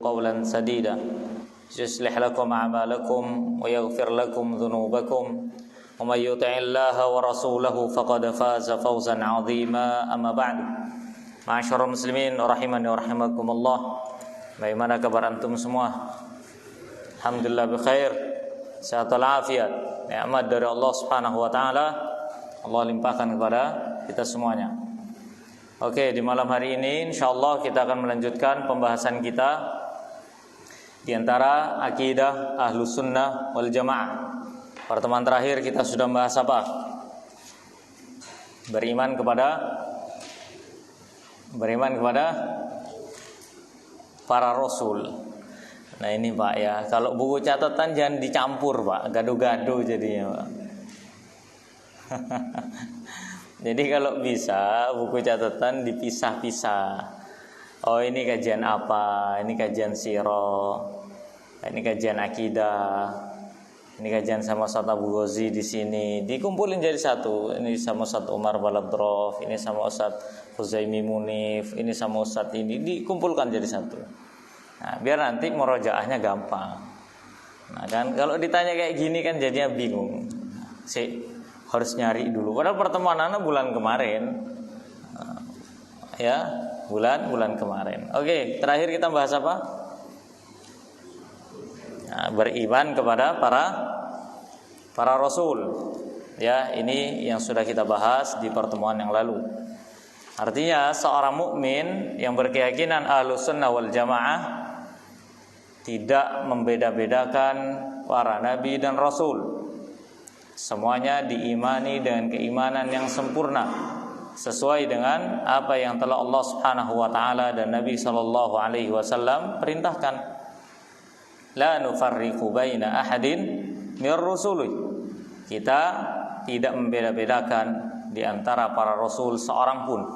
قولا سديدا يصلح لكم أعمالكم ويغفر لكم ذنوبكم ومن يطع الله ورسوله فقد فاز فوزا عظيما أما بعد معاشر muslimin rahimani wa rahimakumullah. Bagaimana kabar antum semua? Alhamdulillah bikhair, sehat walafiat, nikmat dari Allah Subhanahu wa taala Allah limpahkan kepada kita semuanya. Oke, di malam hari ini insyaallah kita akan melanjutkan pembahasan kita di antara akidah Ahlus Sunnah wal Jamaah. Pertemuan terakhir kita sudah membahas apa? Beriman kepada para rasul. Nah ini Pak ya, kalau buku catatan jangan dicampur Pak, gaduh-gaduh jadinya Pak. Jadi kalau bisa buku catatan dipisah-pisah. Oh ini kajian apa, ini kajian sirah, ini kajian akidah, ini kajian sama Ustaz Abu Ghazi di sini, dikumpulin jadi satu. Ini sama Ustaz Umar Baladrof, ini sama Ustaz Huzaimi Munif, ini sama Ustaz ini, dikumpulkan jadi satu. Nah, biar nanti murojaahnya gampang. Nah kan kalau ditanya kayak gini kan jadinya bingung. Harus nyari dulu. Padahal pertemuan anak bulan kemarin, ya bulan kemarin. Oke, terakhir kita bahas apa? Nah, beriman kepada para rasul. Ya, ini yang sudah kita bahas di pertemuan yang lalu. Artinya seorang mukmin yang berkeyakinan Ahlus Sunnah wal Jamaah tidak membeda-bedakan para nabi dan rasul. Semuanya diimani dengan keimanan yang sempurna sesuai dengan apa yang telah Allah Subhanahu wa taala dan Nabi sallallahu alaihi wasallam perintahkan. La nufarriqu baina ahadin mir rusuli. Kita tidak membeda-bedakan di antara para rasul seorang pun.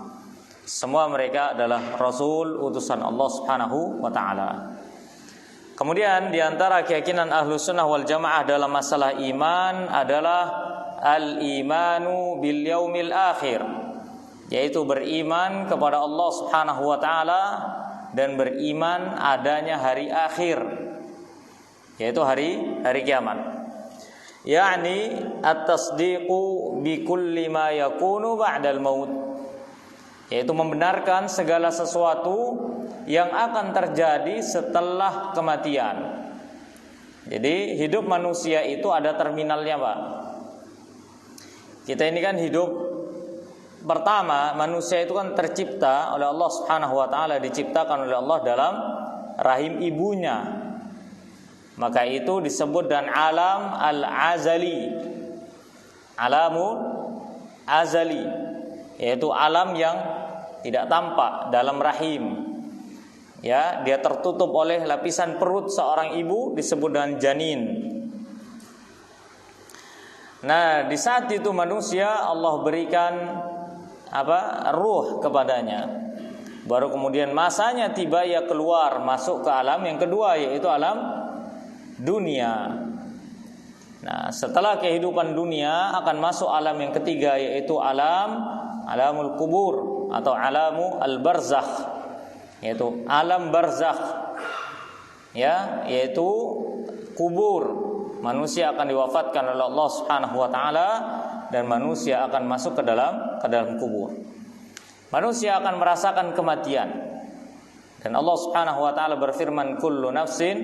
Semua mereka adalah rasul utusan Allah Subhanahu wa taala. Kemudian di antara keyakinan Ahlus Sunnah wal Jamaah dalam masalah iman adalah al-imanu bil yaumil akhir, yaitu beriman kepada Allah Subhanahu wa taala dan beriman adanya hari akhir, yaitu hari kiamat. Yani at-tasdiqu bi kulli ma yakunu ba'dal maut, yaitu membenarkan segala sesuatu yang akan terjadi setelah kematian. Jadi hidup manusia itu ada terminalnya, Pak. Kita ini kan hidup pertama, manusia itu kan tercipta oleh Allah Subhanahu wa taala, diciptakan oleh Allah dalam rahim ibunya. Maka itu disebut dan alam al-azali. Alamul azali, yaitu alam yang tidak tampak dalam rahim. Ya, dia tertutup oleh lapisan perut seorang ibu disebut dengan janin. Nah, di saat itu manusia Allah berikan ruh kepadanya. Baru kemudian masanya tiba ia keluar masuk ke alam yang kedua, yaitu alam dunia. Nah, setelah kehidupan dunia akan masuk alam yang ketiga, yaitu alamul kubur atau alamu al-barzakh, yaitu alam barzakh. Ya, yaitu kubur. Manusia akan diwafatkan oleh Allah Subhanahu wa taala dan manusia akan masuk ke dalam kubur. Manusia akan merasakan kematian. Dan Allah Subhanahu wa taala berfirman, kullu nafsin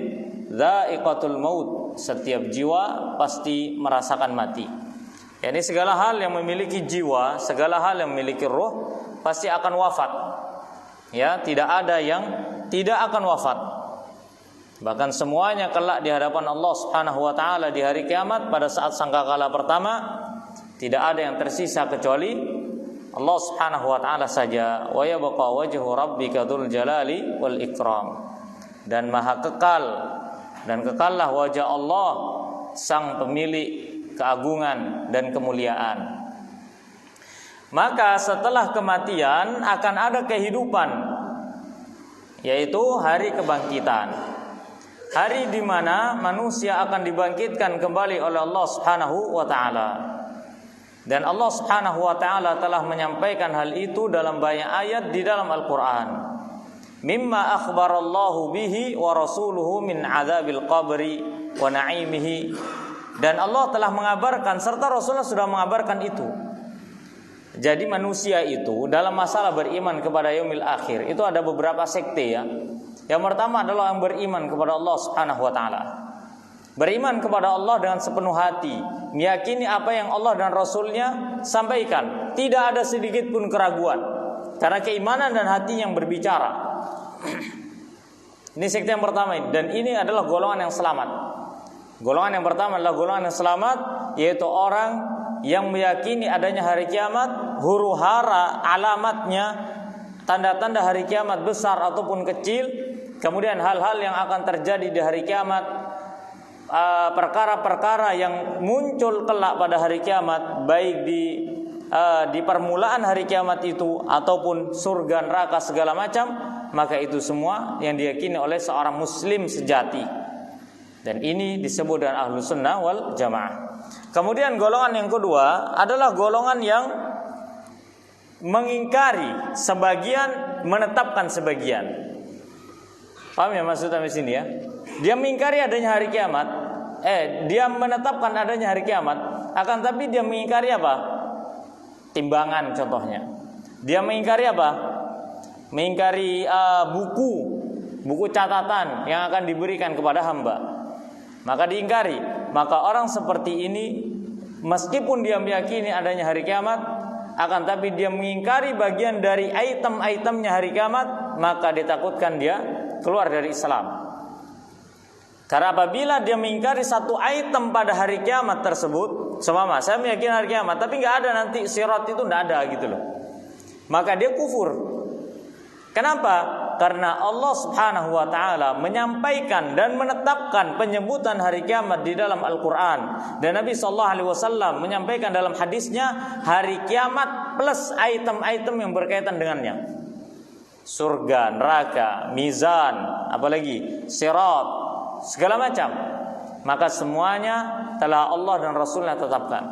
dha'iqatul maut, setiap jiwa pasti merasakan mati. Yani segala hal yang memiliki jiwa, segala hal yang memiliki ruh pasti akan wafat. Ya, tidak ada yang tidak akan wafat. Bahkan semuanya kelak di hadapan Allah Subhanahu wa taala di hari kiamat pada saat sangkakala pertama, tidak ada yang tersisa kecuali Allah Subhanahu wa taala saja. Wa yabqa wajhu rabbika dzul jalali wal ikram. Dan maha kekal, dan kekallah wajah Allah sang pemilik keagungan dan kemuliaan. Maka setelah kematian akan ada kehidupan, yaitu hari kebangkitan. Hari di mana manusia akan dibangkitkan kembali oleh Allah Subhanahu wa taala. Dan Allah Subhanahu wa taala telah menyampaikan hal itu dalam banyak ayat di dalam Al-Qur'an. mimma akhbarallahu bihi wa rasuluhu min adzabil qabri wa na'imihi. Dan Allah telah mengabarkan serta Rasulullah sudah mengabarkan itu. Jadi manusia itu dalam masalah beriman kepada yaumil akhir itu ada beberapa sekte ya. Yang pertama adalah yang beriman kepada Allah Subhanahu wa taala. Beriman kepada Allah dengan sepenuh hati, meyakini apa yang Allah dan Rasulnya sampaikan, tidak ada sedikit pun keraguan, karena keimanan dan hati yang berbicara. Ini sekte yang pertama ini, dan ini adalah golongan yang selamat. Golongan yang pertama adalah golongan yang selamat, yaitu orang yang meyakini adanya hari kiamat, huru-hara alamatnya, tanda-tanda hari kiamat besar ataupun kecil, kemudian hal-hal yang akan terjadi di hari kiamat, perkara-perkara yang muncul kelak pada hari kiamat, baik di permulaan hari kiamat itu ataupun surga neraka segala macam, maka itu semua yang diyakini oleh seorang muslim sejati. Dan ini disebut dengan ahlus sunnah wal jamaah. Kemudian golongan yang kedua adalah golongan yang mengingkari sebagian, menetapkan sebagian. Paham ya maksudnya di sini ya? Dia mengingkari adanya hari kiamat, dia menetapkan adanya hari kiamat, akan tapi dia mengingkari apa? Timbangan contohnya. Dia mengingkari apa? Mengingkari buku catatan yang akan diberikan kepada hamba. Maka diingkari. Maka orang seperti ini meskipun dia meyakini adanya hari kiamat, akan tapi dia mengingkari bagian dari item-itemnya hari kiamat, maka ditakutkan dia keluar dari Islam. Karena apabila dia mengingkari satu item pada hari kiamat tersebut, semama saya meyakini hari kiamat, tapi nggak ada nanti sirat itu nggak ada gitu loh, maka dia kufur. Kenapa? Karena Allah Subhanahu wa taala menyampaikan dan menetapkan penyebutan hari kiamat di dalam Al-Qur'an, dan Nabi sallallahu alaihi wasallam menyampaikan dalam hadisnya hari kiamat plus item-item yang berkaitan dengannya. Surga, neraka, mizan, apalagi sirat, segala macam. Maka semuanya telah Allah dan Rasulnya tetapkan.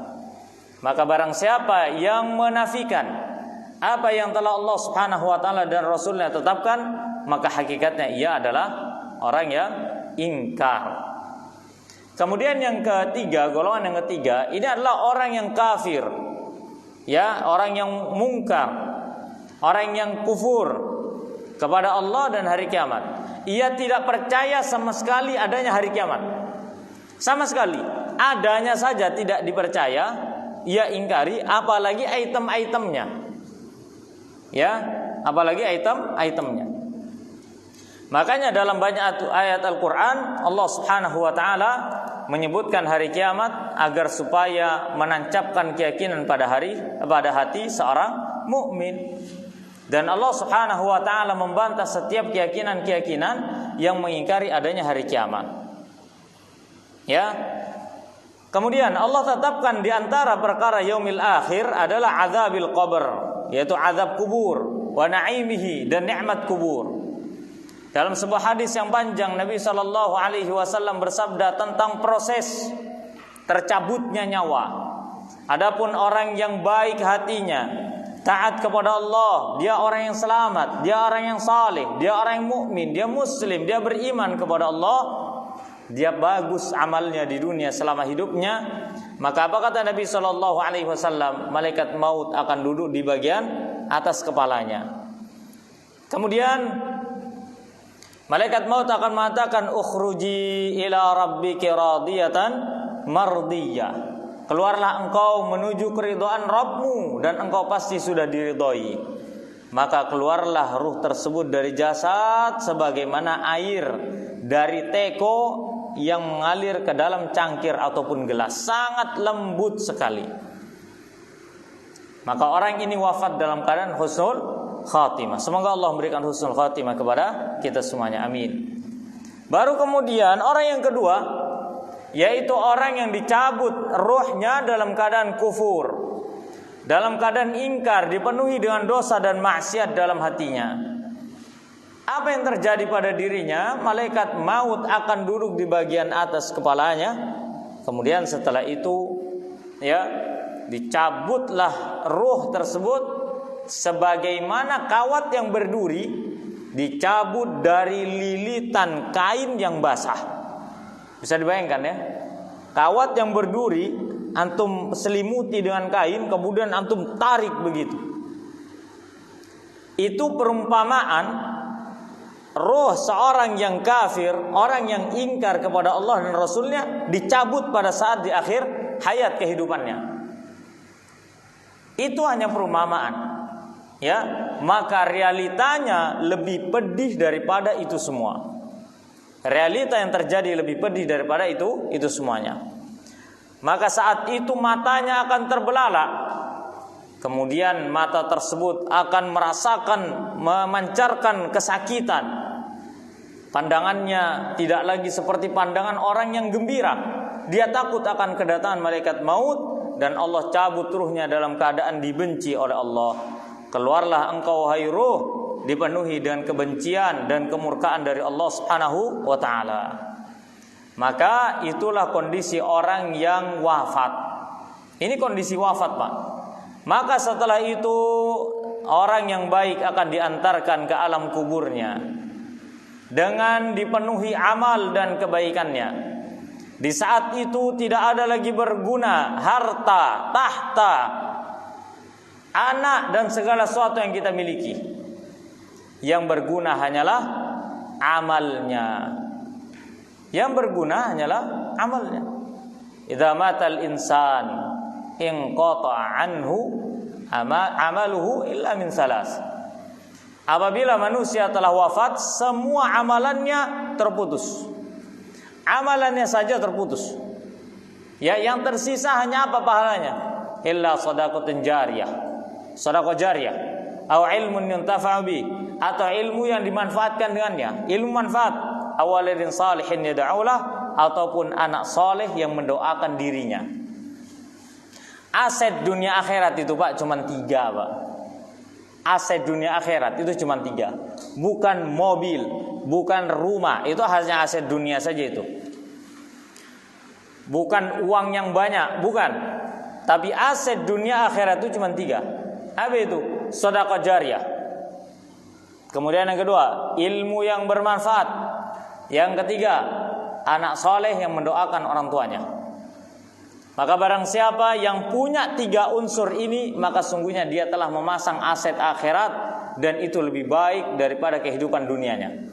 Maka barang siapa yang menafikan apa yang telah Allah Subhanahu wa taala dan Rasulnya tetapkan, maka hakikatnya ia adalah orang yang ingkar. Kemudian yang ketiga, golongan yang ketiga, ini adalah orang yang kafir. Ya, orang yang mungkar, orang yang kufur kepada Allah dan hari kiamat. Ia tidak percaya sama sekali adanya hari kiamat. Sama sekali. Adanya saja tidak dipercaya, ia ingkari, apalagi item-itemnya. Ya, apalagi item-itemnya. Makanya dalam banyak ayat Al-Qur'an Allah Subhanahu wa taala menyebutkan hari kiamat agar supaya menancapkan keyakinan pada hati seorang mukmin. Dan Allah Subhanahu wa taala membantah setiap keyakinan-keyakinan yang mengingkari adanya hari kiamat. Ya. Kemudian Allah tetapkan di antara perkara yaumil akhir adalah azabil qabr, yaitu azab kubur, wa na'imihi, dan nikmat kubur. Dalam sebuah hadis yang panjang Nabi sallallahu alaihi wasallam bersabda tentang proses tercabutnya nyawa. Adapun orang yang baik hatinya, taat kepada Allah, dia orang yang selamat, dia orang yang saleh, dia orang yang mukmin, dia muslim, dia beriman kepada Allah, dia bagus amalnya di dunia selama hidupnya, maka apa kata Nabi sallallahu alaihi wasallam? Malaikat maut akan duduk di bagian atas kepalanya. Kemudian malaikat maut akan mengatakan ukhruji ila rabbiki radiyatan mardiyah. Keluarlah engkau menuju keridhaan Rabbmu dan engkau pasti sudah diridhoi. Maka keluarlah ruh tersebut dari jasad sebagaimana air dari teko yang mengalir ke dalam cangkir ataupun gelas, sangat lembut sekali. Maka orang ini wafat dalam keadaan husnul khatimah. Semoga Allah memberikan husnul khatimah kepada kita semuanya, amin. Baru kemudian orang yang kedua, yaitu orang yang dicabut ruhnya dalam keadaan kufur, dalam keadaan ingkar, dipenuhi dengan dosa dan maksiat dalam hatinya. Apa yang terjadi pada dirinya? Malaikat maut akan duduk di bagian atas kepalanya. Kemudian setelah itu, ya, dicabutlah ruh tersebut sebagaimana kawat yang berduri dicabut dari lilitan kain yang basah. Bisa dibayangkan ya? Kawat yang berduri antum selimuti dengan kain, kemudian antum tarik begitu. Itu perumpamaan roh seorang yang kafir, orang yang ingkar kepada Allah dan Rasulnya, dicabut pada saat di akhir hayat kehidupannya. Itu hanya perumpamaan, ya. Maka realitanya lebih pedih daripada itu semua. Realita yang terjadi lebih pedih daripada itu semuanya. Maka saat itu matanya akan terbelalak. Kemudian mata tersebut akan merasakan, memancarkan kesakitan. Pandangannya tidak lagi seperti pandangan orang yang gembira. Dia takut akan kedatangan malaikat maut, dan Allah cabut ruhnya dalam keadaan dibenci oleh Allah. Keluarlah engkau hai ruh, dipenuhi dengan kebencian dan kemurkaan dari Allah Subhanahu wa taala. Maka itulah kondisi orang yang wafat. Ini kondisi wafat, Pak. Maka setelah itu orang yang baik akan diantarkan ke alam kuburnya dengan dipenuhi amal dan kebaikannya. Di saat itu tidak ada lagi berguna harta, tahta, anak dan segala sesuatu yang kita miliki. Yang berguna hanyalah amalnya. Yang berguna hanyalah amalnya. Idza matal insan inqata'a anhu amaluhu illa min salas. Apabila manusia telah wafat, semua amalannya terputus. Amalannya saja terputus. Ya, yang tersisa hanya apa pahalanya? Illa shadaqatun jariyah. Shadaqah jariyah atau ilmun yuntafa'u bi, atau ilmu yang dimanfaatkan dengannya, ilmu manfaat, awaladin salihin yad'ulah, ataupun anak soleh yang mendoakan dirinya. Aset dunia akhirat itu, Pak, cuma 3, Pak. Aset dunia akhirat itu cuma 3. Bukan mobil, bukan rumah, itu hanya aset dunia saja itu. Bukan uang yang banyak, bukan. Tapi aset dunia akhirat itu cuma 3. Apa itu? Sedekah jariyah. Kemudian yang kedua, ilmu yang bermanfaat. Yang ketiga, anak soleh yang mendoakan orang tuanya. Maka barang siapa yang punya 3 unsur ini, maka sungguhnya dia telah memasang aset akhirat, dan itu lebih baik daripada kehidupan dunianya.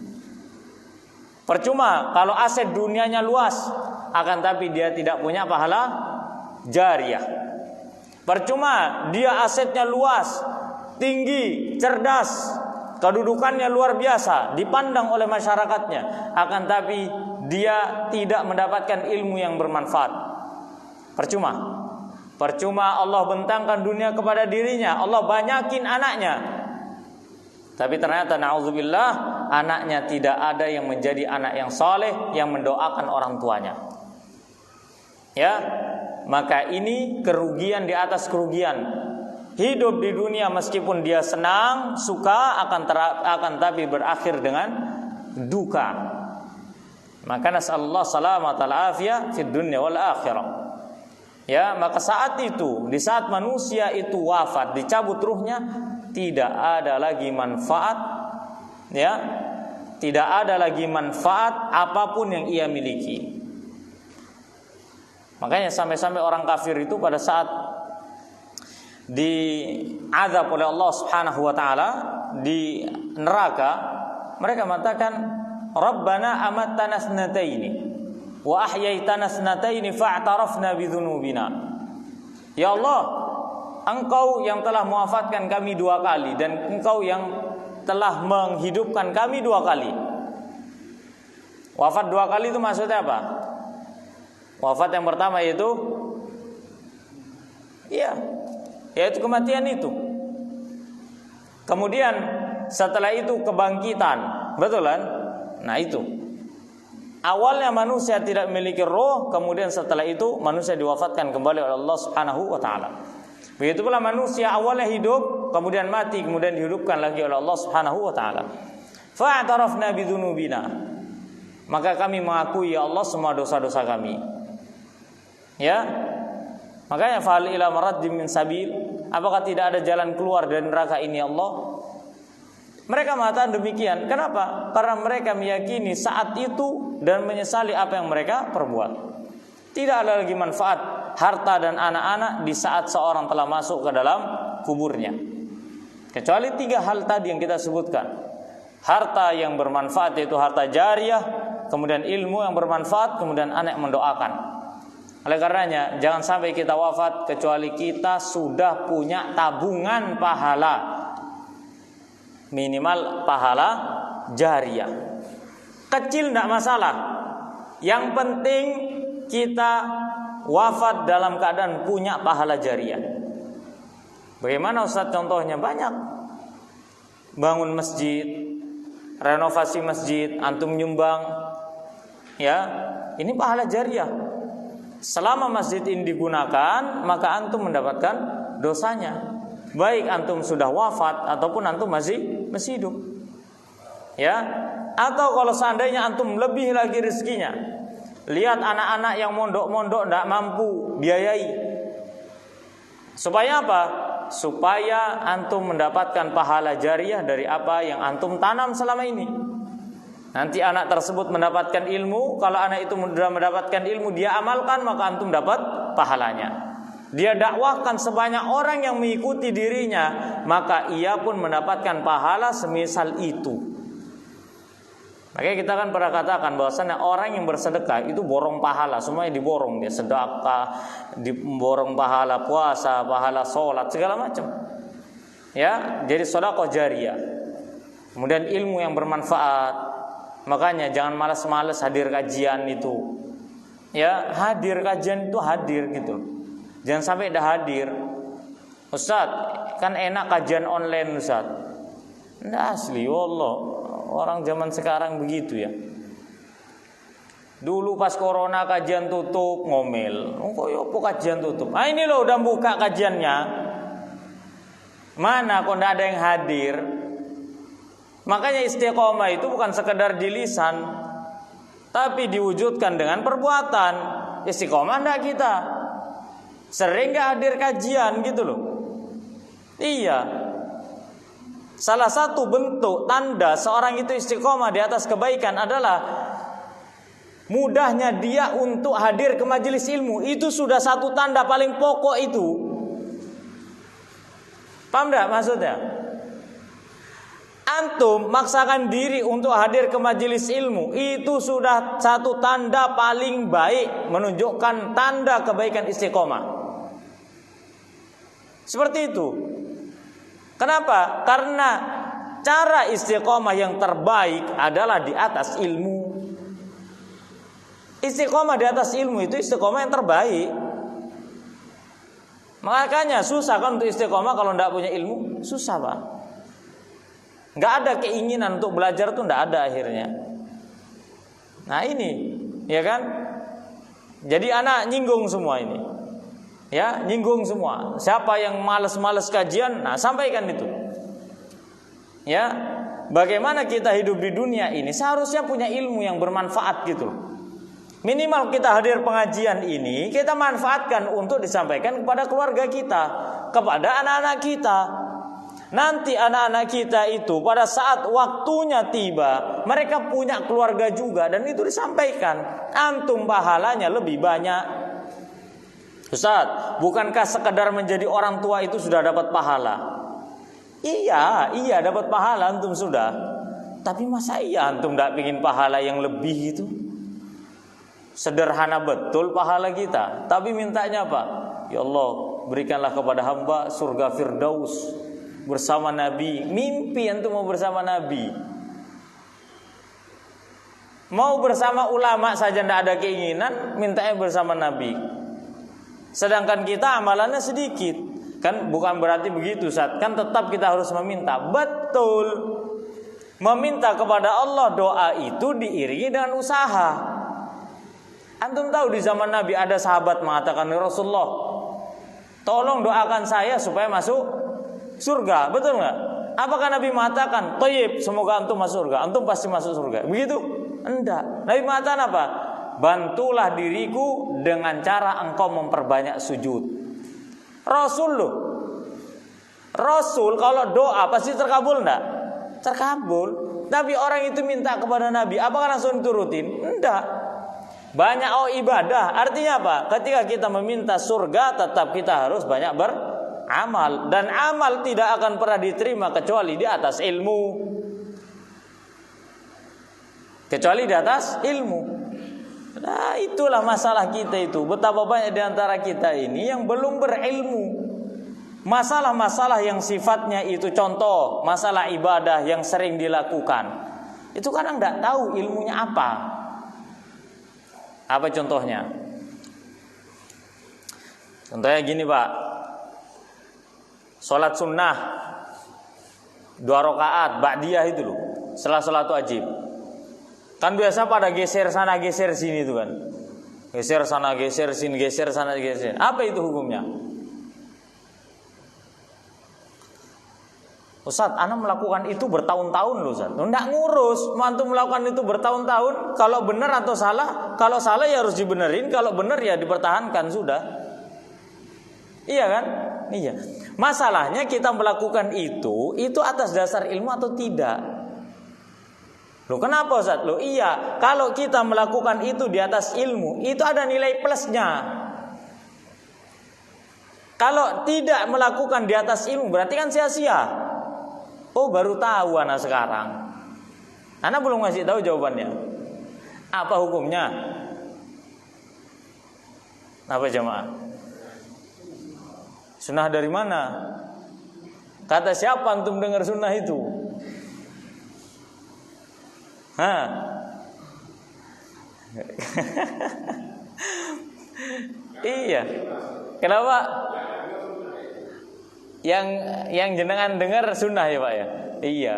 Percuma kalau aset dunianya luas, akan tapi dia tidak punya pahala jariyah. Percuma dia asetnya luas, tinggi, cerdas, kedudukannya luar biasa, dipandang oleh masyarakatnya, akan tapi dia tidak mendapatkan ilmu yang bermanfaat. Percuma Allah bentangkan dunia kepada dirinya, Allah banyakin anaknya, tapi ternyata na'udzubillah, anaknya tidak ada yang menjadi anak yang saleh, yang mendoakan orang tuanya. Ya, maka ini kerugian di atas kerugian. Hidup di dunia meskipun dia senang, suka, akan tapi berakhir dengan duka. Maka nasallallahu salamatal afiyah fid dunya wal akhirah. Ya, maka saat itu, di saat manusia itu wafat, dicabut ruhnya, tidak ada lagi manfaat, ya, tidak ada lagi manfaat apapun yang ia miliki. Makanya sampai-sampai orang kafir itu pada saat diazab oleh Allah Subhanahu wa taala di neraka, mereka mengatakan, Rabbana amattana snataini wa ahyaitana snataini fa'tarafna bidzunubina. Ya Allah, Engkau yang telah mewafatkan kami 2 kali, dan Engkau yang telah menghidupkan kami 2 kali. Wafat 2 kali itu maksudnya apa? Wafat yang pertama yaitu yaitu kematian itu. Kemudian setelah itu kebangkitan, betul kan? Nah itu. Awalnya manusia tidak memiliki roh, kemudian setelah itu manusia diwafatkan kembali oleh Allah Subhanahu wa taala. Begitu pula manusia awalnya hidup, kemudian mati, kemudian dihidupkan lagi oleh Allah Subhanahu wa taala. Fa'tarafna bidzunubina. Maka kami mengakui, ya Allah, semua dosa-dosa kami. Ya. Makanya fa'al ila maraddim min sabil. Apakah tidak ada jalan keluar dari neraka ini, ya Allah? Mereka mengatakan demikian. Kenapa? Karena mereka meyakini saat itu dan menyesali apa yang mereka perbuat. Tidak ada lagi manfaat harta dan anak-anak di saat seorang telah masuk ke dalam kuburnya. Kecuali 3 hal tadi yang kita sebutkan. Harta yang bermanfaat yaitu harta jariyah, kemudian ilmu yang bermanfaat, kemudian anak yang mendoakan. Oleh karenanya jangan sampai kita wafat kecuali kita sudah punya tabungan pahala, minimal pahala jariyah. Kecil tidak masalah, yang penting kita wafat dalam keadaan punya pahala jariyah. Bagaimana Ustaz contohnya? Banyak. Bangun masjid, renovasi masjid, antum nyumbang, ya, ini pahala jariyah. Selama masjid ini digunakan, maka antum mendapatkan dosanya. Baik antum sudah wafat ataupun antum masih hidup. Ya. Atau kalau seandainya antum lebih lagi rezekinya, lihat anak-anak yang mondok-mondok tidak mampu biayai. Supaya apa? Supaya antum mendapatkan pahala jariyah dari apa yang antum tanam selama ini. Nanti anak tersebut mendapatkan ilmu. Kalau anak itu sudah mendapatkan ilmu, dia amalkan, maka antum dapat pahalanya. Dia dakwahkan sebanyak orang yang mengikuti dirinya, maka ia pun mendapatkan pahala semisal itu. Makanya kita kan pernah katakan bahwasanya orang yang bersedekah itu borong pahala, semuanya diborong. Dia sedekah, diborong pahala puasa, pahala sholat, segala macam. Ya, jadi sedekah jariyah. Kemudian ilmu yang bermanfaat. Makanya jangan malas-malas hadir kajian itu. Ya, hadir kajian itu hadir gitu. Jangan sampai dah hadir. Ustaz, kan enak kajian online Ustaz. Nah, asli wallah, orang zaman sekarang begitu ya. Dulu pas corona kajian tutup ngomel. Oh, kok yo kajian tutup? Ah ini loh udah buka kajiannya. Mana kok enggak ada yang hadir? Makanya istiqomah itu bukan sekedar di lisan, tapi diwujudkan dengan perbuatan. Istiqomah enggak kita? Sering enggak hadir kajian gitu loh. Iya. Salah satu bentuk tanda seorang itu istiqomah di atas kebaikan adalah mudahnya dia untuk hadir ke majelis ilmu. Itu sudah satu tanda paling pokok itu. Paham enggak maksudnya? Antum maksakan diri untuk hadir ke majelis ilmu, itu sudah satu tanda paling baik, menunjukkan tanda kebaikan istiqomah. Seperti itu. Kenapa? Karena cara istiqomah yang terbaik adalah di atas ilmu. Istiqomah di atas ilmu itu istiqomah yang terbaik. Makanya susah kan untuk istiqomah kalau tidak punya ilmu, susah Pak. Nggak ada keinginan untuk belajar tuh nggak ada akhirnya. Nah ini, ya kan? Jadi anak nyinggung semua ini, ya nyinggung semua. Siapa yang malas-malas kajian, nah sampaikan itu. Ya, bagaimana kita hidup di dunia ini seharusnya punya ilmu yang bermanfaat gitu. Minimal kita hadir pengajian ini kita manfaatkan untuk disampaikan kepada keluarga kita, kepada anak-anak kita. Nanti anak-anak kita itu pada saat waktunya tiba, mereka punya keluarga juga dan itu disampaikan. Antum pahalanya lebih banyak. Ustaz, bukankah sekedar menjadi orang tua itu sudah dapat pahala? Iya dapat pahala antum sudah. Tapi masa iya antum tidak ingin pahala yang lebih itu? Sederhana betul pahala kita, tapi mintanya apa? Ya Allah, berikanlah kepada hamba surga Firdaus bersama Nabi. Mimpi antum mau bersama Nabi. Mau bersama ulama saja tidak ada keinginan, mintanya bersama Nabi. Sedangkan kita amalannya sedikit. Kan bukan berarti begitu Ustaz. Kan tetap kita harus meminta. Betul. Meminta kepada Allah, doa itu diiringi dengan usaha. Antum tahu di zaman Nabi ada sahabat mengatakan, Rasulullah, tolong doakan saya supaya masuk surga, betul nggak? Apakah Nabi mengatakan, Thayyib, semoga antum masuk surga, antum pasti masuk surga? Begitu? Enggak. Nabi mengatakan apa? Bantulah diriku dengan cara engkau memperbanyak sujud. Rasul loh. Rasul kalau doa pasti terkabul enggak? terkabul. Tapi orang itu minta kepada Nabi, apakah langsung diturutin? Enggak. Banyak ibadah. Artinya apa? Ketika kita meminta surga, tetap kita harus banyak beramal. Dan amal tidak akan pernah diterima kecuali di atas ilmu. Kecuali di atas ilmu. Nah, itulah masalah kita itu. Betapa banyak di antara kita ini yang belum berilmu. Masalah-masalah yang sifatnya itu contoh, masalah ibadah yang sering dilakukan, itu kadang tidak tahu ilmunya apa. Apa contohnya? Contohnya gini Pak, sholat sunnah 2 rakaat ba'diyah itu loh, setelah sholat wajib. Kan biasa pada geser sana geser sini itu kan, geser sana geser sini, geser sana geser. Apa itu hukumnya? Ustaz, ana melakukan itu bertahun-tahun loh Ustaz. Enggak ngurus, mantu melakukan itu bertahun-tahun. Kalau benar atau salah? Kalau salah ya harus dibenerin, kalau benar ya dipertahankan sudah. Iya kan? Iya. Masalahnya kita melakukan itu atas dasar ilmu atau tidak? Loh kenapa Ustaz? Loh iya, kalau kita melakukan itu di atas ilmu, itu ada nilai plusnya. Kalau tidak melakukan di atas ilmu berarti kan sia-sia. Oh baru tahu anak sekarang. Anak belum ngasih tahu jawabannya. Apa hukumnya? Apa jemaah? Sunnah dari mana? Kata siapa antum dengar sunnah itu? Hah? Iya. Kenapa? Yang jenengan dengar sunnah ya Pak ya? Iya.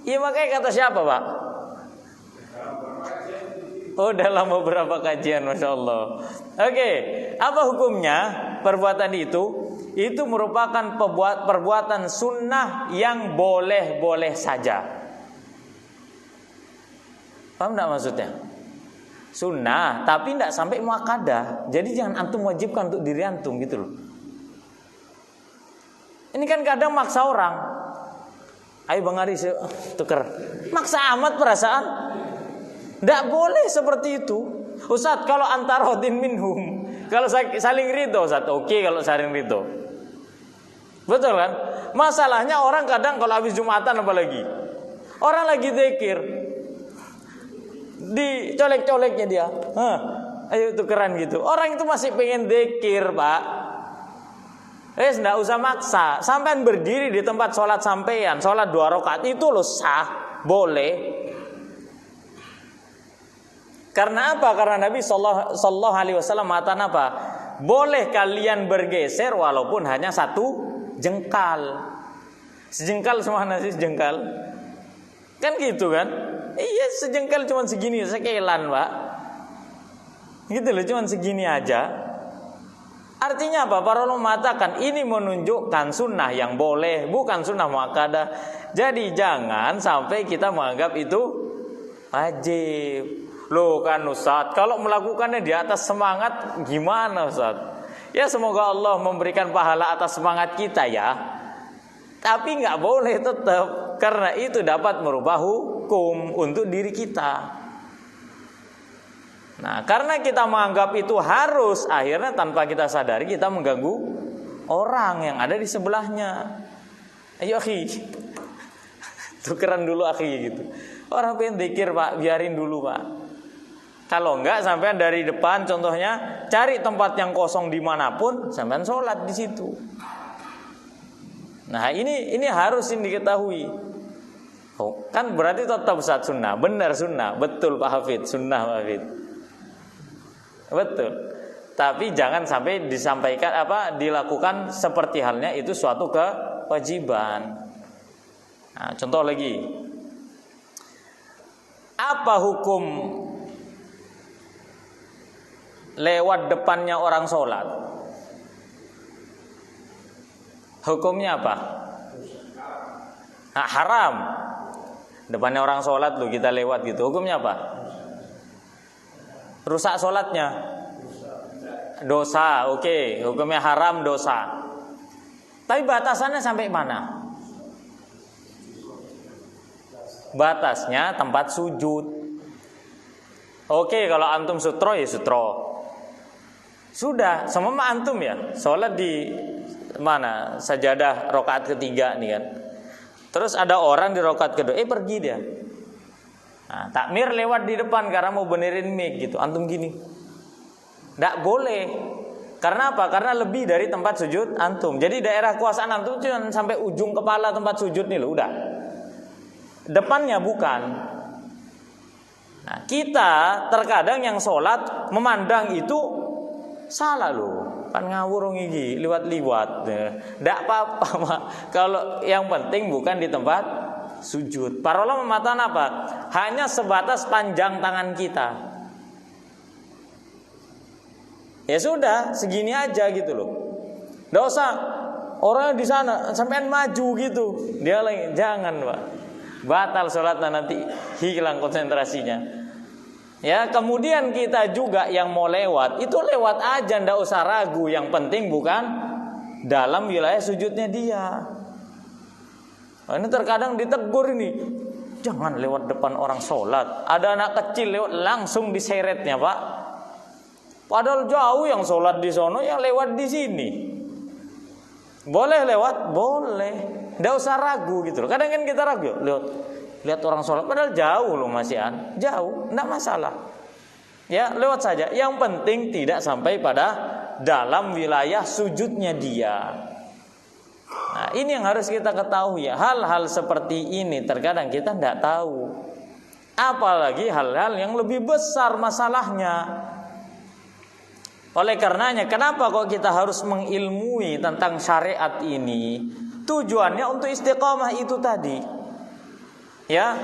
Iya makanya kata siapa Pak? Oh dalam beberapa kajian, Masya Allah. Oke, apa hukumnya perbuatan itu? Itu merupakan perbuatan sunnah yang boleh-boleh saja. Paham enggak maksudnya? Sunnah, tapi enggak sampai muakkadah. Jadi jangan antum wajibkan untuk diri antum gitu loh. Ini kan kadang maksa orang. Ayo Bang Ari tuker. Maksa amat perasaan. Tidak boleh seperti itu. Ustaz kalau antar hodin minhum, kalau saling ridho Ustaz, oke kalau saling ridho. Betul kan? Masalahnya orang kadang kalau habis Jumatan apalagi, orang lagi zikir, dicolek-coleknya dia. Ayo tukeran gitu. Orang itu masih pengen zikir Pak. Enggak usah maksa. Sampean berdiri di tempat sholat sampean, sholat 2 rakaat itu loh sah, boleh. Karena apa? Karena Nabi Sallallahu Alaihi Wasallam mengatakan apa? Boleh kalian bergeser walaupun hanya 1 jengkal. Sejengkal semana sih sejengkal? Kan gitu kan? Iya sejengkal cuma segini, sekelan Pak. Gitu loh, cuma segini aja. Artinya apa? Para ulama mengatakan ini menunjukkan sunnah yang boleh, bukan sunnah muakkadah. Jadi jangan sampai kita menganggap itu wajib. Loh kan Ustaz, kalau melakukannya di atas semangat gimana Ustaz? Ya semoga Allah memberikan pahala atas semangat kita ya. Tapi nggak boleh tetap, karena itu dapat merubah hukum untuk diri kita. Nah, karena kita menganggap itu harus, akhirnya tanpa kita sadari kita mengganggu orang yang ada di sebelahnya. Ayo akhi, tukeran dulu akhi gitu. Orang pengen zikir Pak, biarin dulu Pak. Kalau enggak sampean dari depan contohnya cari tempat yang kosong dimanapun, sampean sholat di situ. Nah ini harus diketahui. Oh, kan berarti tetap Ustaz sunnah, benar sunnah, betul Pak Hafid, sunnah Pak Hafid. Betul. Tapi jangan sampai dilakukan seperti halnya itu suatu kewajiban. Nah, contoh lagi. Apa hukum lewat depannya orang sholat? Hukumnya apa? Nah, haram. Depannya orang sholat loh kita lewat gitu. Hukumnya apa? Rusak sholatnya, dosa, oke. Hukumnya haram, dosa. Tapi batasannya sampai mana? batasnya tempat sujud. Oke, kalau antum sutro ya sutro. Sudah, sama antum ya, sholat di mana? Sajadah rakaat ketiga nih kan. Terus ada orang di rakaat kedua, pergi dia. Nah, takmir lewat di depan karena mau benerin mic gitu. Antum gini. Nggak boleh. Karena apa? Karena lebih dari tempat sujud antum. Jadi daerah kuasaan antum cuma sampai ujung kepala tempat sujud nih loh, udah. Depannya bukan. Nah, kita terkadang yang sholat memandang itu salah loh, kan ngawur ngigi, liwat-liwat. Nggak apa-apa, kalau yang penting bukan di tempat sujud. Para ulama mengatakan apa? Hanya sebatas panjang tangan kita. Ya sudah, segini aja gitu loh. Nggak usah orang di sana sampean maju gitu. Dia lagi, jangan Pak. Batal sholatnya, nanti hilang konsentrasinya. Ya, kemudian kita juga yang mau lewat, itu lewat aja, ndak usah ragu. Yang penting bukan dalam wilayah sujudnya dia. Nah, ini terkadang ditegur ini, jangan lewat depan orang sholat. Ada anak kecil lewat, langsung diseretnya Pak. Padahal jauh yang sholat di sono, yang lewat di sini. Boleh lewat, boleh. Nggak usah ragu gitu loh. Kadang kan kita ragu, lihat orang sholat, padahal jauh loh masihan, jauh, nggak masalah. Ya lewat saja. Yang penting tidak sampai pada dalam wilayah sujudnya dia. Nah, ini yang harus kita ketahui ya. Hal-hal seperti ini terkadang kita nggak tahu. Apalagi hal-hal yang lebih besar masalahnya. Oleh karenanya, kenapa kok kita harus mengilmui tentang syariat ini? Tujuannya untuk istiqomah itu tadi. Ya.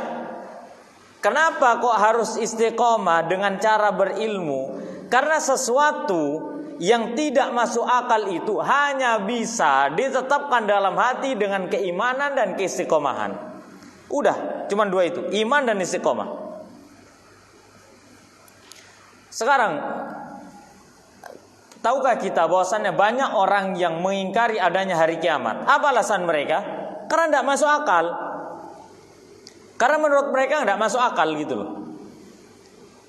Kenapa kok harus istiqomah dengan cara berilmu? Karena sesuatu yang tidak masuk akal itu hanya bisa ditetapkan dalam hati dengan keimanan dan keistiqomahan. Udah, cuma dua itu, iman dan istiqomah. Sekarang, tahukah kita bahwasannya banyak orang yang mengingkari adanya hari kiamat? Apa alasan mereka? Karena tidak masuk akal. Karena menurut mereka tidak masuk akal gitu loh.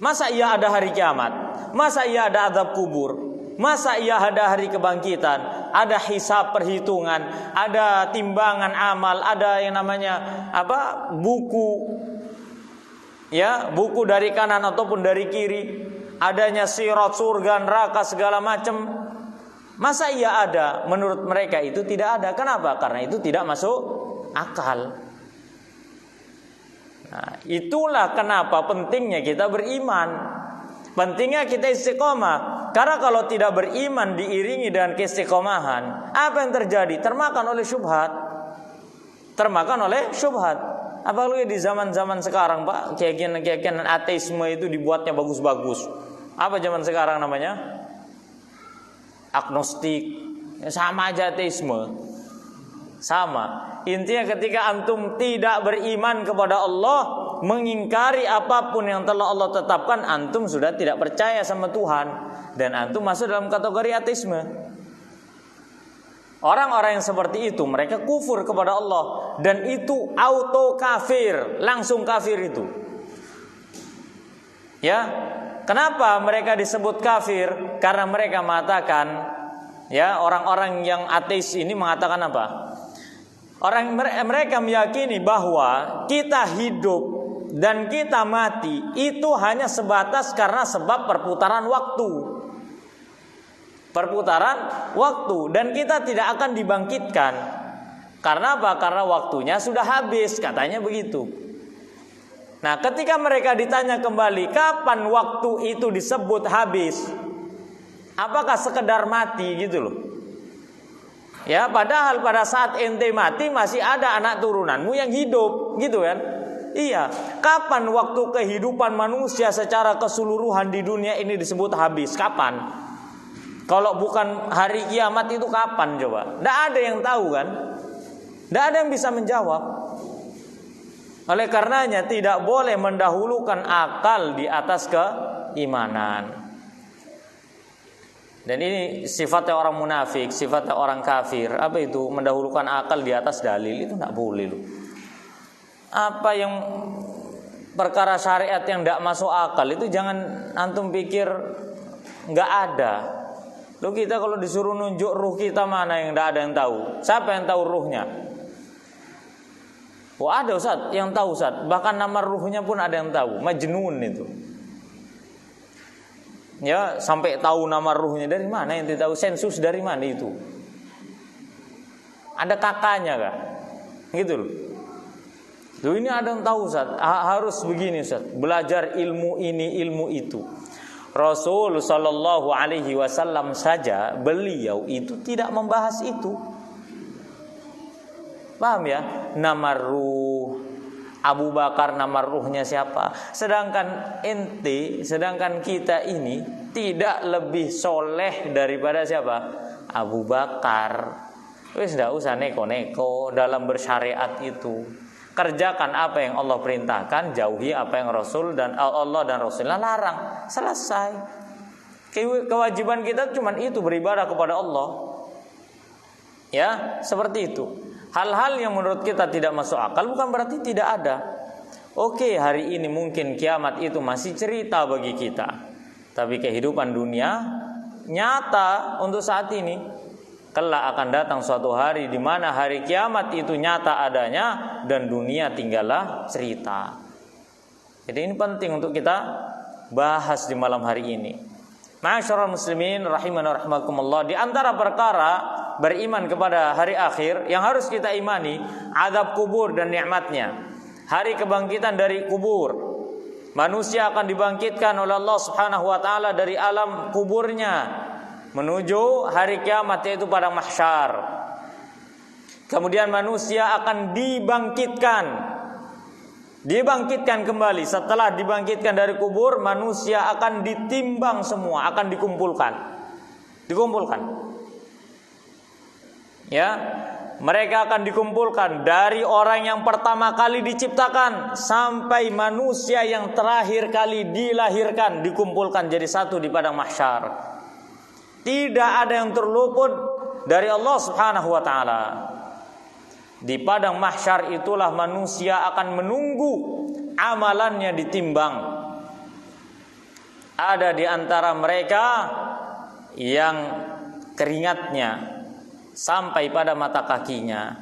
Masa iya ada hari kiamat? Masa iya ada azab kubur? Masa iya ada hari kebangkitan? Ada hisab perhitungan? Ada timbangan amal? Ada yang namanya apa? Buku. Ya, buku dari kanan ataupun dari kiri. Adanya sirat, surga, neraka, segala macam. Masa iya ada? Menurut mereka itu tidak ada. Kenapa? Karena itu tidak masuk akal. Nah, itulah kenapa pentingnya kita beriman. Pentingnya kita istiqomah. Karena kalau tidak beriman diiringi dengan keistiqomahan, apa yang terjadi? Termakan oleh syubhat. Termakan oleh syubhat. Apalagi di zaman-zaman sekarang, Pak, keyakinan ateisme itu dibuatnya bagus-bagus. Apa zaman sekarang namanya? Agnostik. Sama aja ateisme. Sama. Intinya ketika antum tidak beriman kepada Allah, mengingkari apapun yang telah Allah tetapkan, antum sudah tidak percaya sama Tuhan, dan antum masuk dalam kategori ateisme. Orang-orang yang seperti itu, mereka kufur kepada Allah, dan itu auto kafir, langsung kafir itu. Ya, kenapa mereka disebut kafir? Karena mereka mengatakan, ya, orang-orang yang ateis ini mengatakan apa? Mereka meyakini bahwa kita hidup dan kita mati itu hanya sebatas karena sebab perputaran waktu. Perputaran waktu, dan kita tidak akan dibangkitkan. Karena apa? Karena waktunya sudah habis, katanya begitu. Nah, ketika mereka ditanya kembali, kapan waktu itu disebut habis? Apakah sekedar mati gitu loh? Ya, padahal pada saat ente mati masih ada anak turunanmu yang hidup, gitu kan? Iya. Kapan waktu kehidupan manusia secara keseluruhan di dunia ini disebut habis? Kapan? Kalau bukan hari kiamat itu kapan coba? Tidak ada yang tahu kan? Tidak ada yang bisa menjawab. Oleh karenanya tidak boleh mendahulukan akal di atas keimanan. Dan ini sifatnya orang munafik, sifatnya orang kafir. Apa itu? Mendahulukan akal di atas dalil, itu tidak boleh loh. apa yang perkara syariat yang tidak masuk akal itu jangan antum pikir nggak ada. Lo kita kalau disuruh nunjuk ruh kita mana yang tidak ada yang tahu. Siapa yang tahu ruhnya? Oh ada Ustaz yang tahu Ustaz. Bahkan nama ruhnya pun ada yang tahu. Majnun itu. Ya sampai tahu nama ruhnya dari mana yang tahu, sensus dari mana itu? Ada kakaknya kah? Gitu loh. Loh ini ada yang tahu Ustaz. Harus begini Ustaz. Belajar ilmu ini ilmu itu. Rasul sallallahu alaihi wasallam saja beliau itu tidak membahas itu. Paham ya? Nama ruh Abu Bakar, nama ruhnya siapa? Sedangkan kita ini tidak lebih soleh daripada siapa? Abu Bakar. Wis tidak usah neko-neko dalam bersyariat itu. Kerjakan apa yang Allah perintahkan, jauhi apa yang Rasul dan Allah dan Rasulullah larang. Selesai. Kewajiban kita cuma itu, beribadah kepada Allah. Ya, seperti itu. Hal-hal yang menurut kita tidak masuk akal bukan berarti tidak ada. Oke, hari ini mungkin kiamat itu masih cerita bagi kita. Tapi kehidupan dunia nyata untuk saat ini. Kelak akan datang suatu hari di mana hari kiamat itu nyata adanya dan dunia tinggallah cerita. Jadi ini penting untuk kita bahas di malam hari ini. Ma'asyiral muslimin rahimana rahimakumullah, di antara perkara beriman kepada hari akhir yang harus kita imani, azab kubur dan nikmatnya. Hari kebangkitan dari kubur. Manusia akan dibangkitkan oleh Allah Subhanahu wa taala dari alam kuburnya menuju hari kiamat, yaitu pada mahsyar. Kemudian manusia akan dibangkitkan kembali. Setelah dibangkitkan dari kubur, manusia akan ditimbang semua, akan dikumpulkan. Ya, mereka akan dikumpulkan dari orang yang pertama kali diciptakan sampai manusia yang terakhir kali dilahirkan, dikumpulkan jadi satu di padang mahsyar. Tidak ada yang terluput dari Allah Subhanahu wa taala. Di padang mahsyar itulah manusia akan menunggu amalannya ditimbang. Ada di antara mereka yang keringatnya sampai pada mata kakinya.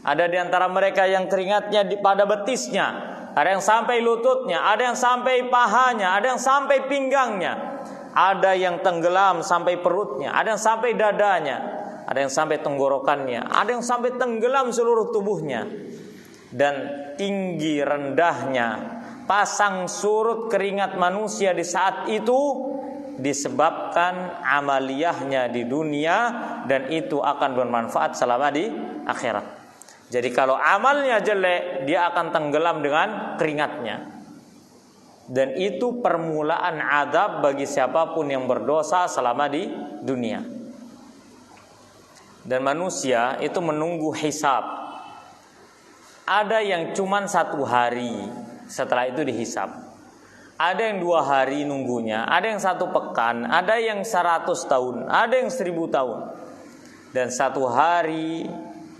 Ada di antara mereka yang keringatnya pada betisnya. Ada yang sampai lututnya, ada yang sampai pahanya, ada yang sampai pinggangnya. Ada yang tenggelam sampai perutnya, ada yang sampai dadanya, ada yang sampai tenggorokannya, ada yang sampai tenggelam seluruh tubuhnya. Dan tinggi rendahnya pasang surut keringat manusia di saat itu disebabkan amaliyahnya di dunia, dan itu akan bermanfaat selama di akhirat. Jadi kalau amalnya jelek, dia akan tenggelam dengan keringatnya. Dan itu permulaan azab bagi siapapun yang berdosa selama di dunia. Dan manusia itu menunggu hisab. Ada yang cuman 1 hari, setelah itu dihisab. Ada yang 2 hari nunggunya, ada yang 1 pekan, ada yang 100 tahun, ada yang 1000 tahun. Dan 1 hari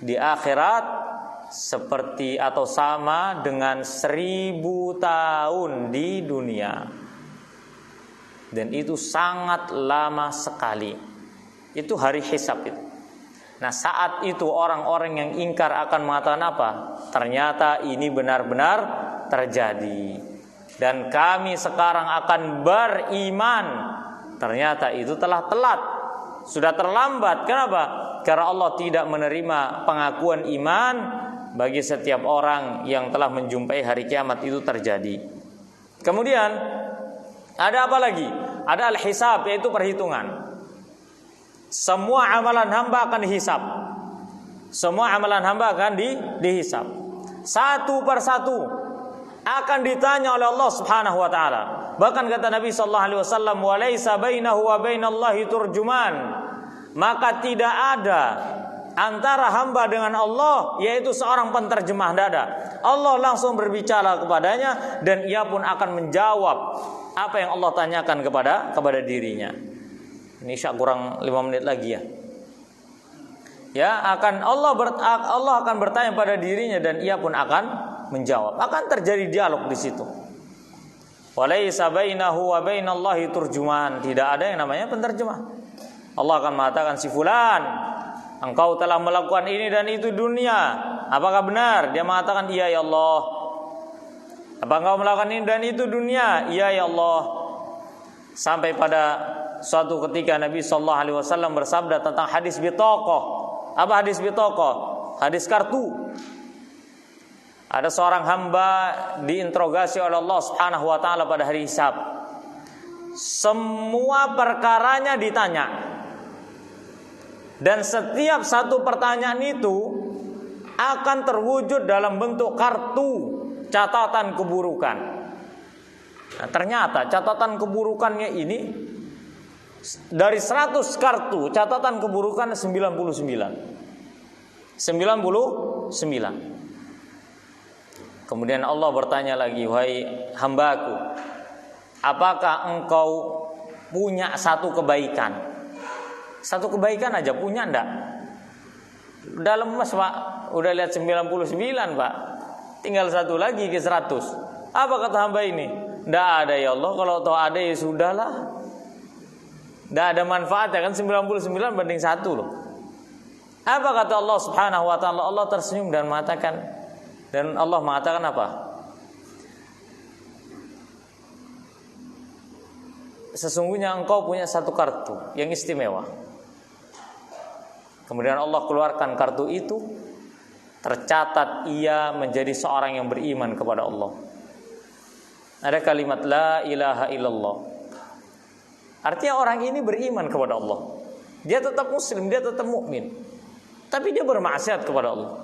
di akhirat seperti atau sama dengan 1000 tahun di dunia. Dan itu sangat lama sekali. Itu hari hisab itu. Nah, saat itu orang-orang yang ingkar akan mengatakan apa? Ternyata ini benar-benar terjadi. Dan kami sekarang akan beriman. Ternyata itu telah telat. Sudah terlambat. Kenapa? Karena Allah tidak menerima pengakuan iman bagi setiap orang yang telah menjumpai hari kiamat itu terjadi. Kemudian ada apa lagi? Ada al-hisab, yaitu perhitungan. Semua amalan hamba akan dihisab. Semua amalan hamba akan dihisab. Satu persatu akan ditanya oleh Allah Subhanahu wa taala. Bahkan kata Nabi sallallahu alaihi wasallam, "Wa laisa bainahu wa bainallahi turjuman." Maka tidak ada antara hamba dengan Allah, yaitu seorang penterjemah, dada. Allah langsung berbicara kepadanya dan ia pun akan menjawab apa yang Allah tanyakan kepada dirinya. Ini kurang 5 menit lagi ya. Ya, Allah akan bertanya pada dirinya dan ia pun akan menjawab. Akan terjadi dialog di situ. Walaisa bainahu wa bainallahi turjuman. Tidak ada yang namanya penterjemah. Allah akan mengatakan, si fulan, engkau telah melakukan ini dan itu dunia. Apakah benar? Dia mengatakan, iya ya Allah. Apa engkau melakukan ini dan itu dunia? Iya ya Allah. Sampai pada suatu ketika Nabi SAW bersabda tentang hadis bitaqah. Apa hadis bitaqah? Hadis kartu. Ada seorang hamba diinterogasi oleh Allah Subhanahu wa taala pada hari hisab. Semua perkaranya ditanya. Dan setiap satu pertanyaan itu akan terwujud dalam bentuk kartu catatan keburukan. Nah, ternyata catatan keburukannya ini dari 100 kartu catatan keburukan 99. Kemudian Allah bertanya lagi, wahai hambaku, apakah engkau punya satu kebaikan? Satu kebaikan aja punya enggak? Udah lemes Pak, udah lihat 99 Pak, tinggal satu lagi ke 100. Apa kata hamba ini? Enggak ada ya Allah, kalau tahu ada ya sudahlah. Enggak ada manfaatnya kan 99 banding 1 loh. Apa kata Allah Subhanahu wa taala? Allah tersenyum dan mengatakan, dan Allah mengatakan apa? Sesungguhnya engkau punya satu kartu yang istimewa. Kemudian Allah keluarkan kartu itu, tercatat ia menjadi seorang yang beriman kepada Allah. Ada kalimat la ilaha illallah. Artinya orang ini beriman kepada Allah. Dia tetap muslim, dia tetap mukmin. Tapi dia bermaksiat kepada Allah.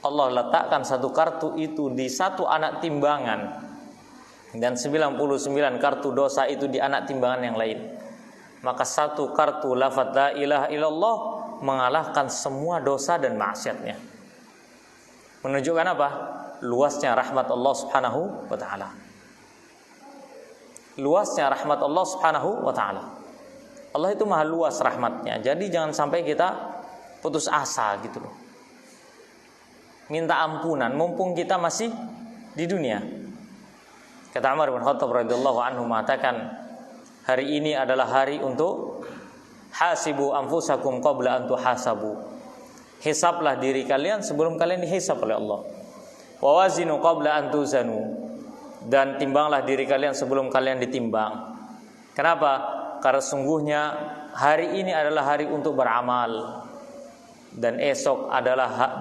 Allah letakkan satu kartu itu di satu anak timbangan, dan 99 kartu dosa itu di anak timbangan yang lain. Maka satu kartu lafaz la ilaha illallah mengalahkan semua dosa dan maksiatnya. Menunjukkan apa? Luasnya rahmat Allah Subhanahu wa taala. Luasnya rahmat Allah Subhanahu wa taala. Allah itu maha luas rahmatnya. Jadi jangan sampai kita putus asa gitu loh. Minta ampunan mumpung kita masih di dunia. Kata Umar bin Khattab radhiyallahu anhu mengatakan, hari ini adalah hari untuk hasibu anfusakum qabla an tuhasabu. Hisablah diri kalian sebelum kalian dihisab oleh Allah. Wa wazinu qabla an tuzanu. Dan timbanglah diri kalian sebelum kalian ditimbang. Kenapa? Karena sungguhnya hari ini adalah hari untuk beramal. Dan esok adalah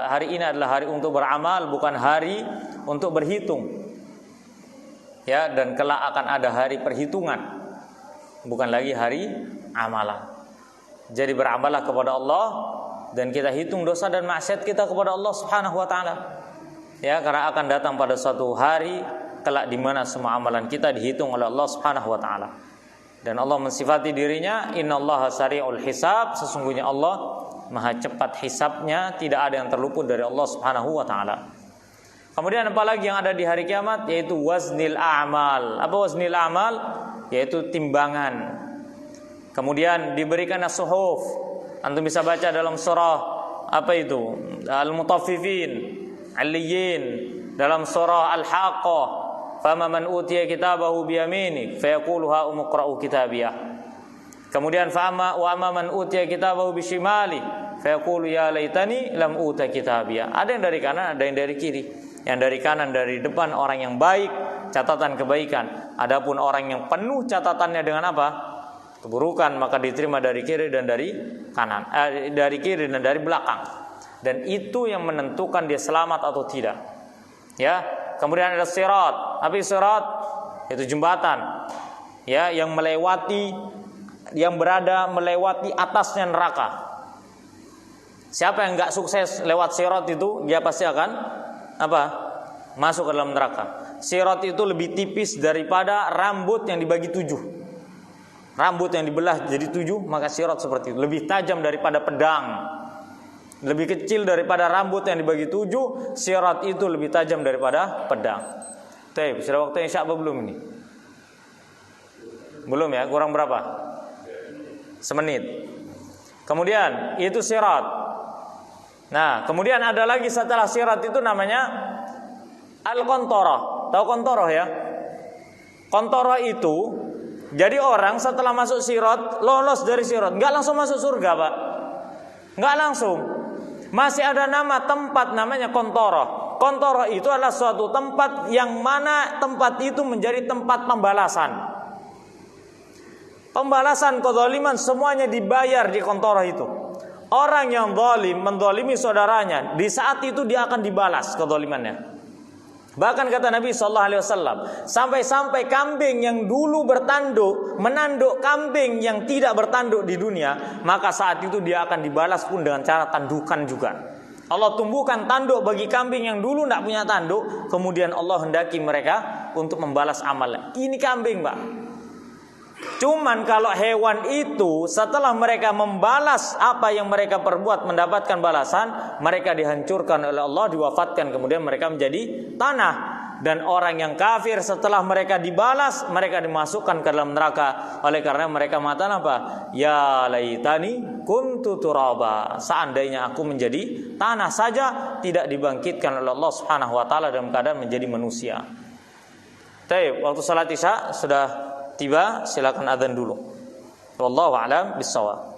hari ini adalah hari untuk beramal, bukan hari untuk berhitung. Ya, dan kelak akan ada hari perhitungan, bukan lagi hari amalan. Jadi beramallah kepada Allah dan kita hitung dosa dan maksiat kita kepada Allah Subhanahu wa taala. Ya, karena akan datang pada suatu hari kelak di mana semua amalan kita dihitung oleh Allah Subhanahu wa taala. Dan Allah mensifati dirinya, innallaha sari'ul hisab, sesungguhnya Allah maha cepat hisabnya, tidak ada yang terluput dari Allah Subhanahu wa taala. Kemudian apa lagi yang ada di hari kiamat? Yaitu waznil a'mal. Apa waznil a'mal? Yaitu timbangan. Kemudian diberikan as-suhuf. Antum bisa baca dalam surah apa itu? Al-Mutaffifin, Al-Liyin, dalam surah Al-Haqqah, fama man utiya kitabahu biyaminih fayaqulu ha umqra'u kitabiyah. Kemudian fa'ama wa amma man utiya kitabahu bishimali fayaqulu ya laitani lam uta kitabiyah. Ada yang dari kanan, ada yang dari kiri. Yang dari kanan dari depan orang yang baik, catatan kebaikan. Adapun orang yang penuh catatannya dengan apa? Keburukan, maka diterima dari kiri dan dari kanan, dari kiri dan dari belakang. Dan itu yang menentukan dia selamat atau tidak. Ya, kemudian ada sirat. Apa sirat? Itu jembatan. Ya, yang melewati, yang berada melewati atasnya neraka. Siapa yang enggak sukses lewat sirat itu, dia pasti akan apa? Masuk ke dalam neraka. Sirat itu lebih tipis daripada rambut yang dibagi 7. Rambut yang dibelah jadi 7, maka sirat seperti itu. Lebih tajam daripada pedang. Lebih kecil daripada rambut yang dibagi 7, sirat itu lebih tajam daripada pedang. Baik, sudah waktunya Isya apa belum ini? Belum ya, kurang berapa? Semenit. Kemudian itu sirat. Nah, kemudian ada lagi setelah sirat itu namanya Al-Qantoroh. Tahu Qantoroh ya? Qantoroh itu jadi orang setelah masuk sirat, lolos dari sirat, nggak langsung masuk surga, Pak. Nggak langsung. Masih ada nama tempat namanya Qantoroh. Qantoroh itu adalah suatu tempat yang mana tempat itu menjadi tempat pembalasan. Pembalasan kezaliman semuanya dibayar di Qantoroh itu. Orang yang zalim menzalimi saudaranya, di saat itu dia akan dibalas kezalimannya. Bahkan kata Nabi sallallahu alaihi wasallam, sampai-sampai kambing yang dulu bertanduk menanduk kambing yang tidak bertanduk di dunia, maka saat itu dia akan dibalas pun dengan cara tandukan juga. Allah tumbuhkan tanduk bagi kambing yang dulu tidak punya tanduk, kemudian Allah hendaki mereka untuk membalas amalnya. Ini kambing, Pak. Cuman kalau hewan itu setelah mereka membalas apa yang mereka perbuat mendapatkan balasan, mereka dihancurkan oleh Allah, diwafatkan, kemudian mereka menjadi tanah. Dan orang yang kafir setelah mereka dibalas, mereka dimasukkan ke dalam neraka. Oleh karena mereka mengatakan apa? Ya laitani kuntu turaba. Seandainya aku menjadi tanah saja, tidak dibangkitkan oleh Allah Subhanahu wa taala dalam keadaan menjadi manusia. Baik, waktu salat Isya sudah tiba, silakan adzan dulu. Wallahu a'lam bissawab.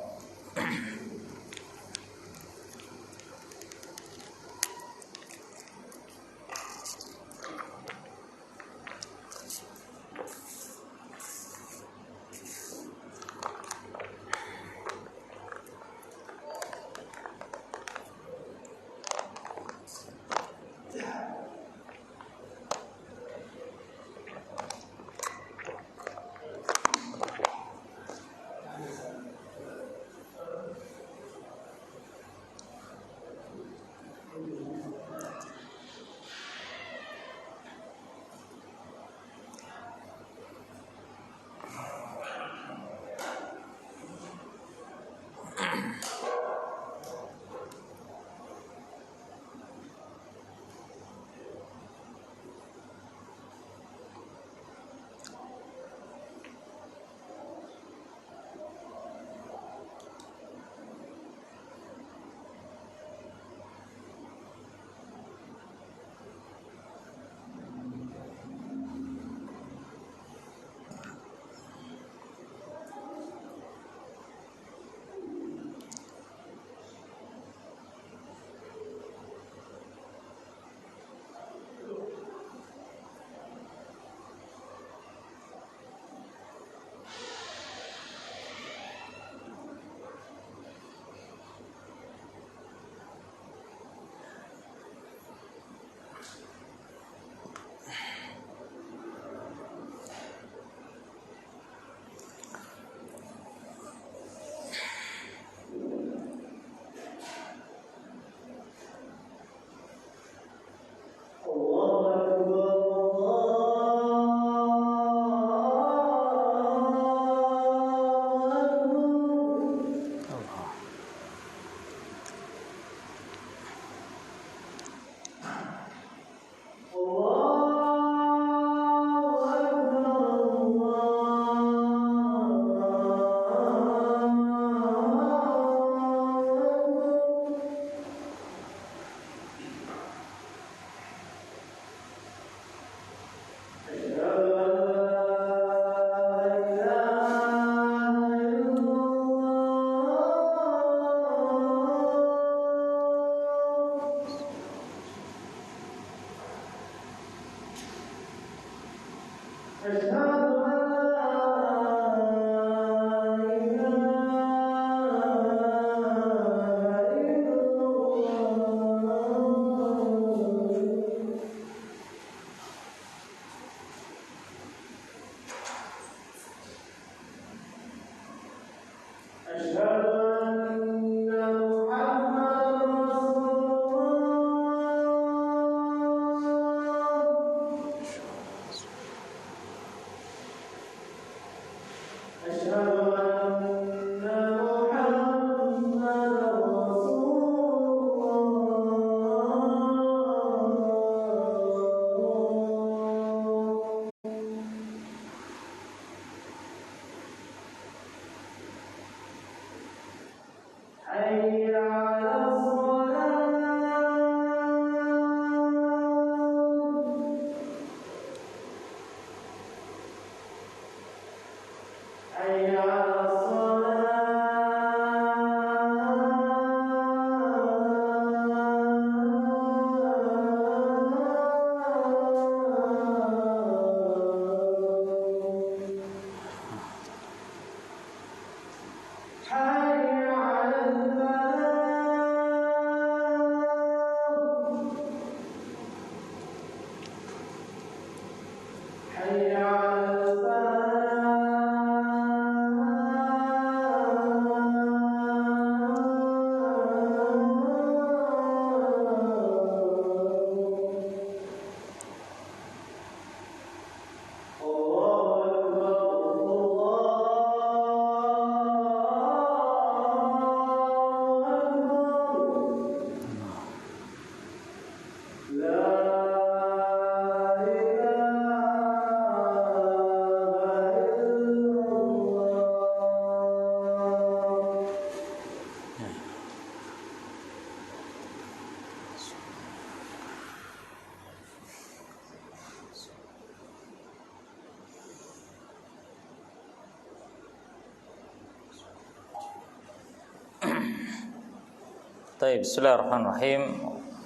Baik, bismillahirrahmanirrahim.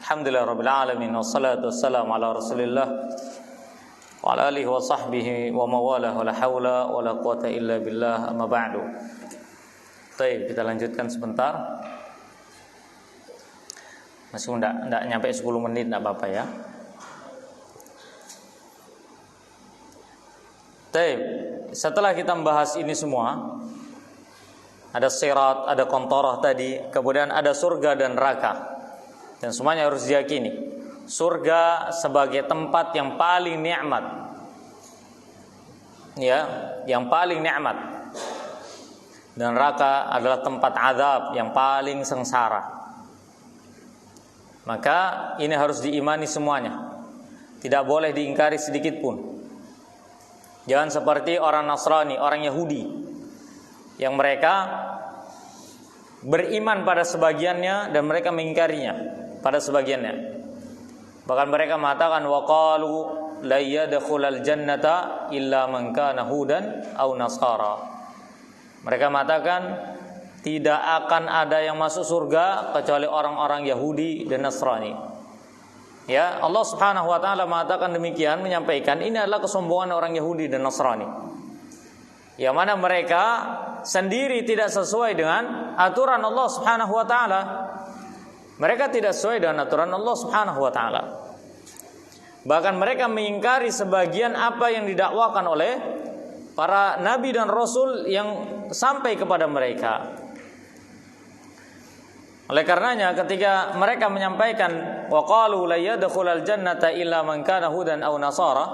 Alhamdulillahirabbil alamin wassalatu wassalamu ala Rasulillah wa ala alihi wa sahbihi wa mawalah wa la haula wa la quwata illa billah, amma ba'du. Baik, kita lanjutkan sebentar. Masih enggak nyampe 10 menit, enggak apa-apa ya. Baik, setelah kita membahas ini semua, ada sirat, ada kontorah tadi, kemudian ada surga dan neraka. Dan semuanya harus diyakini. Surga sebagai tempat yang paling nikmat. Ya, yang paling nikmat. Dan neraka adalah tempat azab yang paling sengsara. Maka ini harus diimani semuanya. Tidak boleh diingkari sedikit pun. Jangan seperti orang Nasrani, orang Yahudi, yang mereka beriman pada sebagiannya dan mereka mengingkarinya pada sebagiannya. Bahkan mereka mengatakan waqalu la yadkhulul jannata illa man kana hudan aw nasara. Mereka mengatakan tidak akan ada yang masuk surga kecuali orang-orang Yahudi dan Nasrani. Ya, Allah Subhanahu wa taala mengatakan demikian, menyampaikan ini adalah kesombongan orang Yahudi dan Nasrani. Yang mana mereka sendiri tidak sesuai dengan aturan Allah Subhanahu wa taala. Mereka tidak sesuai dengan aturan Allah Subhanahu wa taala. Bahkan mereka mengingkari sebagian apa yang didakwakan oleh para nabi dan rasul yang sampai kepada mereka. Oleh karenanya ketika mereka menyampaikan waqalu la yadkhulul jannata illa man kana hudan aw nasara,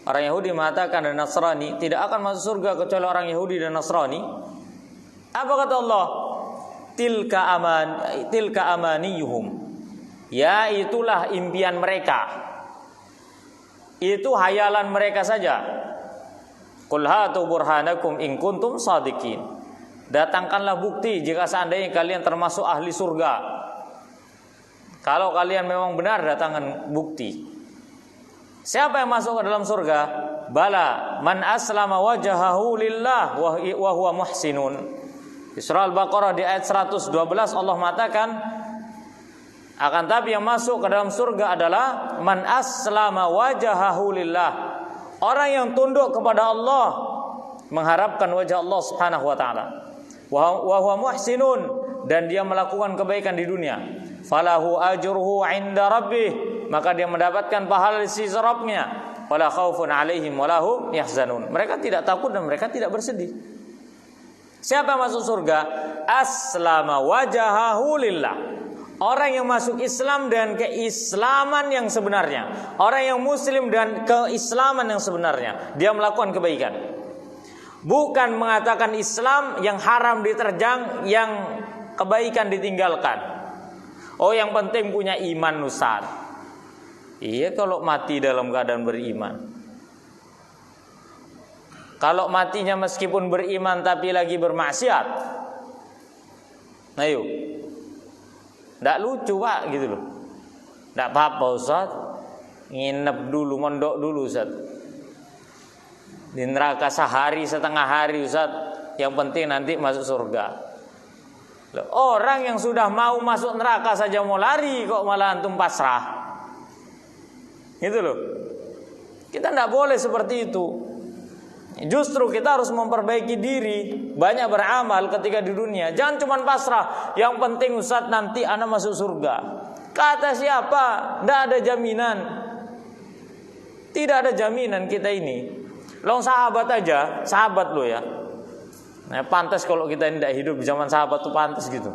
orang Yahudi mengatakan dan Nasrani tidak akan masuk surga kecuali orang Yahudi dan Nasrani. Apa kata Allah? Tilka amaniyuhum. Ya, itulah impian mereka. Itu hayalan mereka saja. Qul hatu burhanakum in kuntum shadiqin. Datangkanlah bukti jika seandainya kalian termasuk ahli surga. Kalau kalian memang benar, datangkan bukti. Siapa yang masuk ke dalam surga? Bala man aslama wajhahu lillah wa huwa muhsinun. Di surah Al-Baqarah di ayat 112 Allah mengatakan, akan tapi yang masuk ke dalam surga adalah man aslama wajhahu lillah. Orang yang tunduk kepada Allah, mengharapkan wajah Allah Subhanahu wa taala. Wa huwa muhsinun, dan dia melakukan kebaikan di dunia. Falahu ajruhu 'inda rabbih, maka dia mendapatkan pahala di sisi Rabb-Nya. Wala khaufun 'alaihim wala hum yahzanun. Mereka tidak takut dan mereka tidak bersedih. Siapa yang masuk surga? Aslama wajahahu lillah. Orang yang masuk Islam dan keislaman yang sebenarnya. Orang yang muslim dan keislaman yang sebenarnya. Dia melakukan kebaikan. Bukan mengatakan Islam yang haram diterjang, yang kebaikan ditinggalkan. Oh, yang penting punya iman, Ustaz. Iya, kalau mati dalam keadaan beriman. Kalau matinya meskipun beriman tapi lagi bermaksiat, nah yuk, nggak lucu Pak, gitu loh. Nggak apa-apa Ustaz, nginep dulu, mondok dulu Ustaz. Di neraka sehari setengah hari Ustaz, yang penting nanti masuk surga. Loh, orang yang sudah mau masuk neraka saja mau lari, kok malah antum pasrah. Gitu loh. Kita tidak boleh seperti itu. Justru kita harus memperbaiki diri, banyak beramal ketika di dunia. Jangan cuma pasrah, yang penting Ustaz nanti ana masuk surga. Kata siapa? Tidak ada jaminan. Tidak ada jaminan kita ini. Long sahabat aja, sahabat lo ya. Nah, pantas kalau kita tidak hidup di zaman sahabat tuh pantas gitu.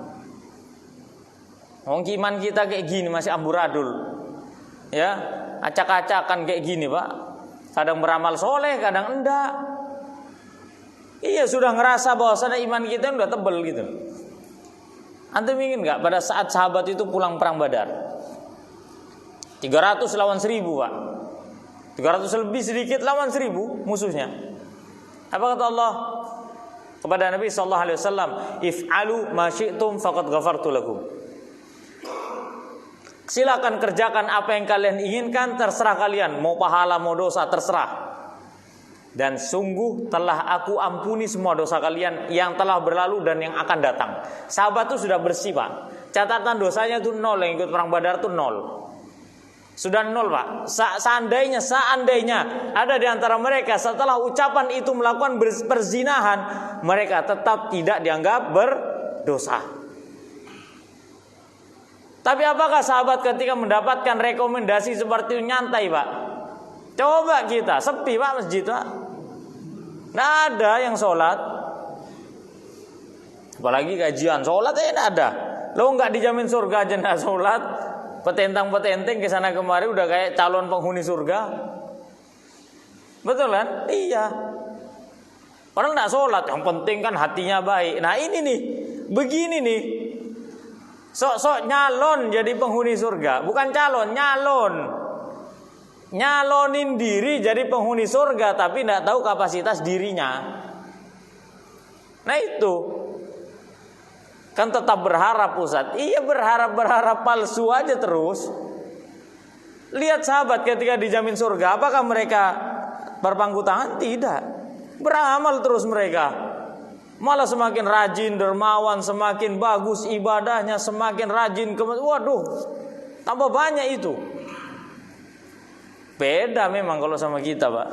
Wong iman kita kayak gini masih amburadul. Ya, acak-acakan kayak gini, Pak. Kadang beramal soleh, kadang enggak. Iya, sudah ngerasa bahwasanya iman kita udah tebel gitu. Antum ingin enggak pada saat sahabat itu pulang perang Badar? 300 lawan 1000, Pak. 300 lebih sedikit lawan 1000 musuhnya. Apa kata Allah kepada Nabi sallallahu alaihi wasallam? If'alu ma syi'tum faqad ghafartu lakum. Silakan kerjakan apa yang kalian inginkan, terserah kalian, mau pahala mau dosa terserah. Dan sungguh telah aku ampuni semua dosa kalian yang telah berlalu dan yang akan datang. Sahabat itu sudah bersih, Pak. Catatan dosanya itu 0, yang ikut perang Badar itu 0. Sudah 0, Pak. Seandainya ada di antara mereka setelah ucapan itu melakukan perzinahan, mereka tetap tidak dianggap berdosa. Tapi apakah sahabat ketika mendapatkan rekomendasi seperti itu nyantai, Pak? Coba kita, sepi Pak masjid, Pak. Nggak ada yang sholat. Apalagi kajian, sholat aja nggak ada. Lo nggak dijamin surga aja nggak sholat. Petentang-petenteng kesana kemari udah kayak calon penghuni surga. Betul kan? Iya. Orang nggak sholat, yang penting kan hatinya baik. Nah ini nih, begini nih. Sok-sok nyalon jadi penghuni surga. Bukan calon, nyalon. Nyalonin diri jadi penghuni surga, tapi tidak tahu kapasitas dirinya. Nah itu. Kan tetap berharap Ustaz. Iya berharap palsu aja terus. Lihat sahabat ketika dijamin surga, apakah mereka berpangku tangan? Tidak. Beramal terus mereka. Malah semakin rajin, dermawan, semakin bagus ibadahnya, semakin rajin. Waduh, tambah banyak itu. Beda memang kalau sama kita, Pak.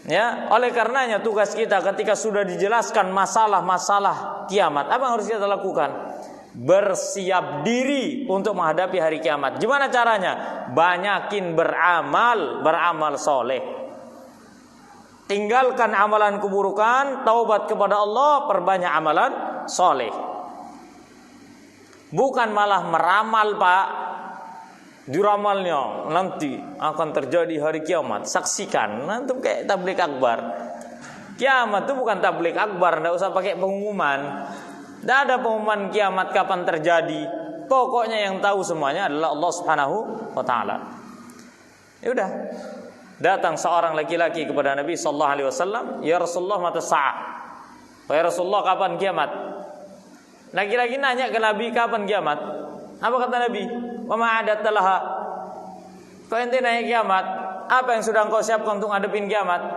Ya, oleh karenanya tugas kita ketika sudah dijelaskan masalah-masalah kiamat, apa yang harus kita lakukan? Bersiap diri untuk menghadapi hari kiamat. Gimana caranya? Banyakin beramal soleh. Tinggalkan amalan keburukan, taubat kepada Allah, perbanyak amalan soleh. Bukan malah meramal, Pak. Diramalnya nanti akan terjadi hari kiamat. Saksikan, nanti kayak tabligh akbar. Kiamat itu bukan tabligh akbar, enggak usah pakai pengumuman. Tidak ada pengumuman kiamat kapan terjadi. Pokoknya yang tahu semuanya adalah Allah Subhanahu wa taala. Ya udah. Datang seorang laki-laki kepada Nabi sallallahu alaihi wasallam, "Ya Rasulullah, mata sa'ah?" "Ya Rasulullah, kapan kiamat?" Laki-laki nanya ke Nabi, "Kapan kiamat?" Apa kata Nabi? "Wa ma adattalaha." Kau ente nanya kiamat, apa yang sudah engkau siapkan untuk ngadepin kiamat?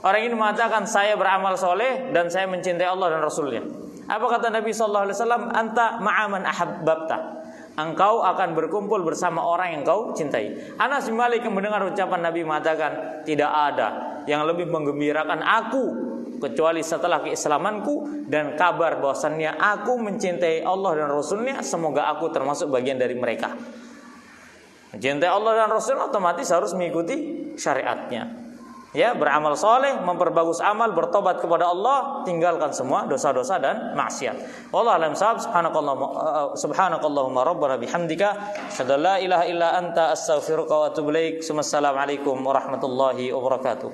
Orang ini mengatakan, "Saya beramal soleh dan saya mencintai Allah dan Rasulnya." Apa kata Nabi sallallahu alaihi wasallam? "Anta ma'aman ahabbta." Engkau akan berkumpul bersama orang yang kau cintai. Anas bin Malik yang mendengar ucapan Nabi mengatakan, tidak ada yang lebih menggembirakan aku kecuali setelah keislamanku dan kabar bahwasannya aku mencintai Allah dan Rasulnya. Semoga aku termasuk bagian dari mereka. Mencintai Allah dan Rasulnya otomatis harus mengikuti syariatnya. Ya, beramal soleh, memperbagus amal, bertobat kepada Allah, tinggalkan semua dosa-dosa dan maksiat. Wallahu a'lam bishawab. Subhanakallahumma rabbana bihamdika, asyhadu an la ilaha illa anta, astaghfiruka wa atubu ilaik. Wassalamualaikum warahmatullahi wabarakatuh.